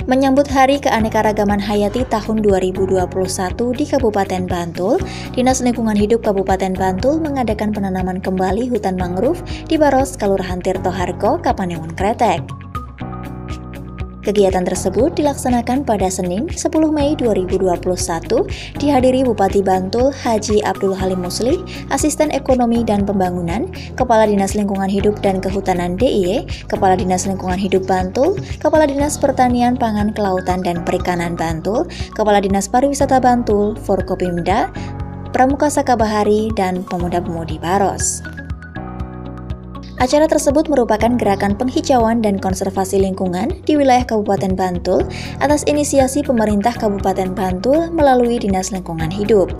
Menyambut Hari Keanekaragaman Hayati tahun 2021 di Kabupaten Bantul, Dinas Lingkungan Hidup Kabupaten Bantul mengadakan penanaman kembali hutan mangrove di Baros, Kelurahan Tirtohargo, Kapanewon Kretek. Kegiatan tersebut dilaksanakan pada Senin 10 Mei 2021 dihadiri Bupati Bantul Haji Abdul Halim Muslih, Asisten Ekonomi dan Pembangunan, Kepala Dinas Lingkungan Hidup dan Kehutanan DIY, Kepala Dinas Lingkungan Hidup Bantul, Kepala Dinas Pertanian Pangan Kelautan dan Perikanan Bantul, Kepala Dinas Pariwisata Bantul, Forkopimda, Pramuka Sakabahari, dan pemuda-pemudi Baros. Acara tersebut merupakan gerakan penghijauan dan konservasi lingkungan di wilayah Kabupaten Bantul atas inisiasi pemerintah Kabupaten Bantul melalui Dinas Lingkungan Hidup.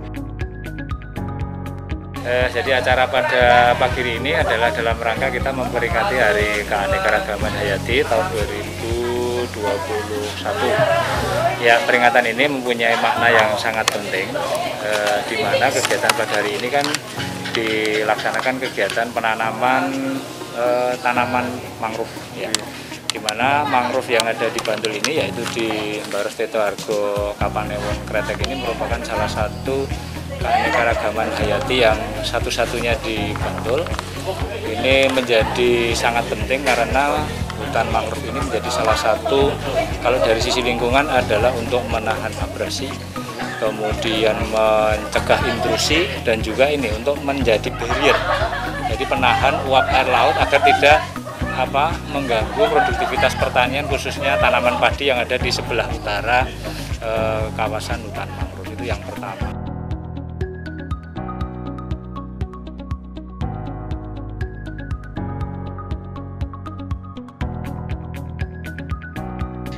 Jadi acara pada pagi ini adalah dalam rangka kita memperingati Hari Keanekaragaman Hayati tahun 2021. Ya, peringatan ini mempunyai makna yang sangat penting, di mana kegiatan pada hari ini kan dilaksanakan kegiatan penanaman tanaman mangrove, ya. Di mana mangrove yang ada di Bantul ini, yaitu di Baros Tirtohargo Kapanewon Kretek ini merupakan salah satu keanekaragaman hayati yang satu-satunya di Bantul. Ini menjadi sangat penting karena hutan mangrove ini menjadi salah satu, kalau dari sisi lingkungan adalah untuk menahan abrasi, kemudian mencegah intrusi, dan juga ini untuk menjadi barrier, jadi penahan uap air laut agar tidak mengganggu produktivitas pertanian, khususnya tanaman padi yang ada di sebelah utara kawasan hutan mangrove. Itu yang pertama.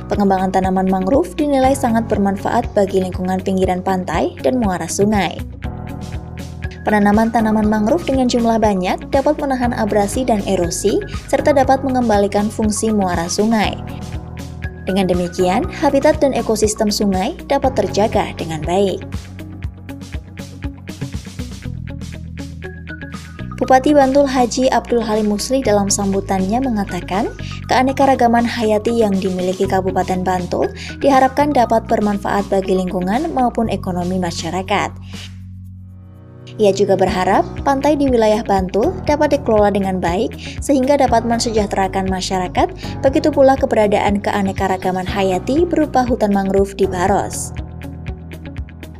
Pengembangan tanaman mangrove dinilai sangat bermanfaat bagi lingkungan pinggiran pantai dan muara sungai. Penanaman tanaman mangrove dengan jumlah banyak dapat menahan abrasi dan erosi, serta dapat mengembalikan fungsi muara sungai. Dengan demikian, habitat dan ekosistem sungai dapat terjaga dengan baik. Bupati Bantul Haji Abdul Halim Muslih dalam sambutannya mengatakan, keanekaragaman hayati yang dimiliki Kabupaten Bantul diharapkan dapat bermanfaat bagi lingkungan maupun ekonomi masyarakat. Ia juga berharap pantai di wilayah Bantul dapat dikelola dengan baik sehingga dapat mensejahterakan masyarakat, begitu pula keberadaan keanekaragaman hayati berupa hutan mangrove di Baros.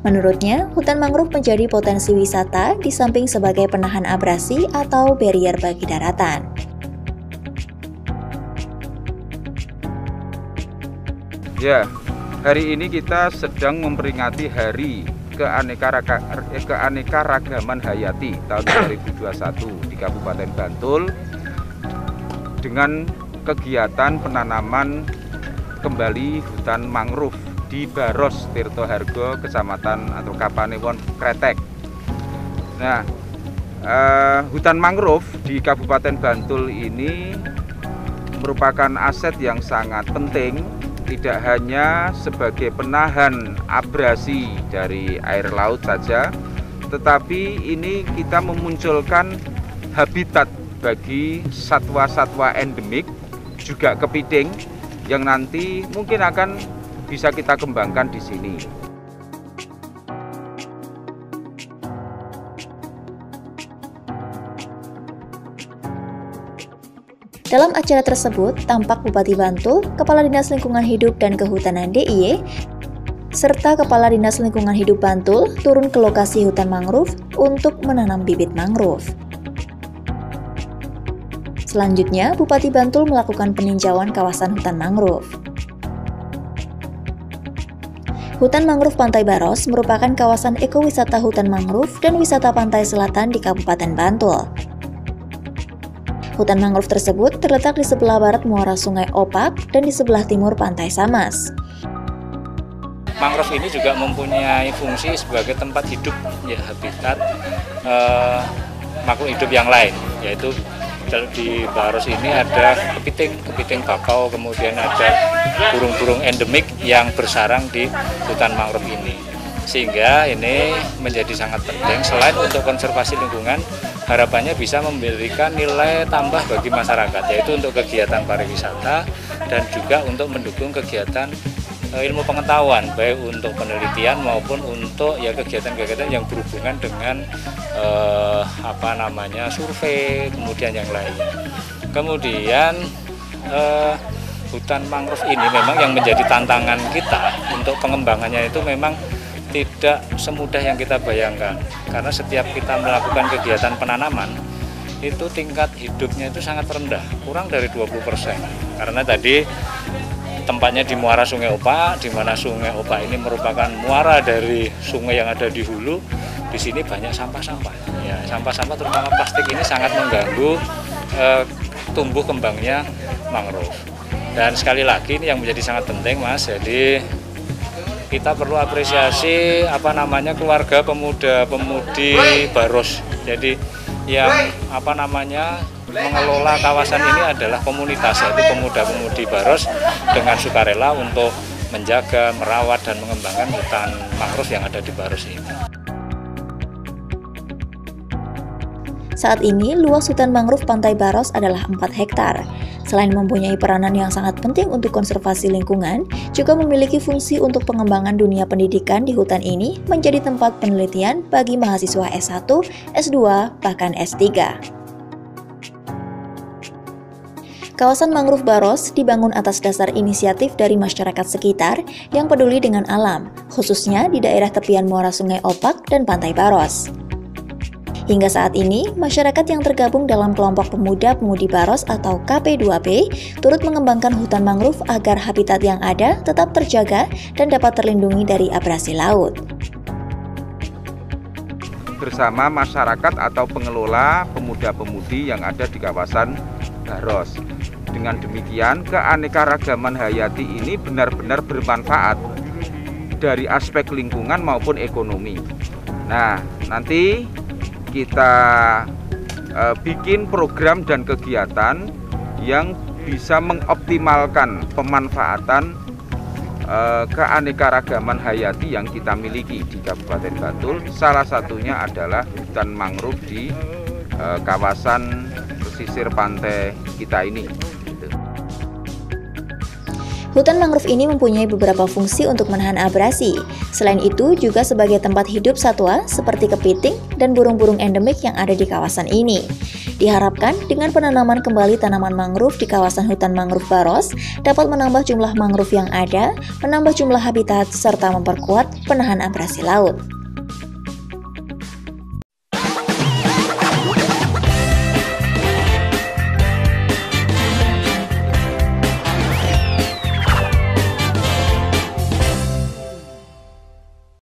Menurutnya, hutan mangrove menjadi potensi wisata di samping sebagai penahan abrasi atau barrier bagi daratan. Ya, hari ini kita sedang memperingati Hari Keanekaragaman Hayati tahun 2021 di Kabupaten Bantul dengan kegiatan penanaman kembali hutan mangrove di Baros Tirtohargo, Kecamatan atau Kapanewon Kretek. Nah, hutan mangrove di Kabupaten Bantul ini merupakan aset yang sangat penting, tidak hanya sebagai penahan abrasi dari air laut saja, tetapi ini kita memunculkan habitat bagi satwa-satwa endemik, juga kepiting, yang nanti mungkin akan bisa kita kembangkan di sini. Dalam acara tersebut, tampak Bupati Bantul, Kepala Dinas Lingkungan Hidup dan Kehutanan DIY, serta Kepala Dinas Lingkungan Hidup Bantul turun ke lokasi hutan mangrove untuk menanam bibit mangrove. Selanjutnya, Bupati Bantul melakukan peninjauan kawasan hutan mangrove. Hutan mangrove Pantai Baros merupakan kawasan ekowisata hutan mangrove dan wisata pantai selatan di Kabupaten Bantul. Hutan mangrove tersebut terletak di sebelah barat muara Sungai Opak dan di sebelah timur Pantai Samas. Mangrove ini juga mempunyai fungsi sebagai tempat hidup, ya, habitat makhluk hidup yang lain, yaitu di Baros ini ada kepiting bakau, kemudian ada burung-burung endemik yang bersarang di hutan mangrove ini. Sehingga ini menjadi sangat penting, selain untuk konservasi lingkungan, harapannya bisa memberikan nilai tambah bagi masyarakat, yaitu untuk kegiatan pariwisata dan juga untuk mendukung kegiatan ilmu pengetahuan, baik untuk penelitian maupun untuk ya kegiatan-kegiatan yang berhubungan dengan survei, kemudian yang lainnya. Kemudian hutan mangrove ini memang yang menjadi tantangan kita untuk pengembangannya itu memang tidak semudah yang kita bayangkan, karena setiap kita melakukan kegiatan penanaman itu tingkat hidupnya itu sangat rendah, kurang dari 20%, karena tadi tempatnya di muara Sungai Opak, di mana Sungai Opak ini merupakan muara dari sungai yang ada di hulu. Di sini banyak sampah-sampah. Ya, sampah-sampah terutama plastik ini sangat mengganggu tumbuh kembangnya mangrove. Dan sekali lagi ini yang menjadi sangat penting, Mas. Jadi kita perlu apresiasi keluarga pemuda-pemudi Baros. Jadi yang mengelola kawasan ini adalah komunitas, yaitu pemuda-pemudi Baros dengan sukarela untuk menjaga, merawat dan mengembangkan hutan mangrove yang ada di Baros ini. Saat ini, luas hutan mangrove Pantai Baros adalah 4 hektar. Selain mempunyai peranan yang sangat penting untuk konservasi lingkungan, juga memiliki fungsi untuk pengembangan dunia pendidikan di hutan ini menjadi tempat penelitian bagi mahasiswa S1, S2, bahkan S3. Kawasan mangrove Baros dibangun atas dasar inisiatif dari masyarakat sekitar yang peduli dengan alam, khususnya di daerah tepian muara Sungai Opak dan Pantai Baros. Hingga saat ini, masyarakat yang tergabung dalam kelompok pemuda-pemudi Baros atau KP2B turut mengembangkan hutan mangrove agar habitat yang ada tetap terjaga dan dapat terlindungi dari abrasi laut. Bersama masyarakat atau pengelola pemuda-pemudi yang ada di kawasan Baros. Dengan demikian, keanekaragaman hayati ini benar-benar bermanfaat dari aspek lingkungan maupun ekonomi. Nah, nanti kita bikin program dan kegiatan yang bisa mengoptimalkan pemanfaatan keanekaragaman hayati yang kita miliki di Kabupaten Bantul. Salah satunya adalah hutan mangrove di kawasan pesisir pantai kita ini. Hutan mangrove ini mempunyai beberapa fungsi untuk menahan abrasi. Selain itu, juga sebagai tempat hidup satwa seperti kepiting dan burung-burung endemik yang ada di kawasan ini. Diharapkan dengan penanaman kembali tanaman mangrove di kawasan hutan mangrove Baros dapat menambah jumlah mangrove yang ada, menambah jumlah habitat, serta memperkuat penahan abrasi laut.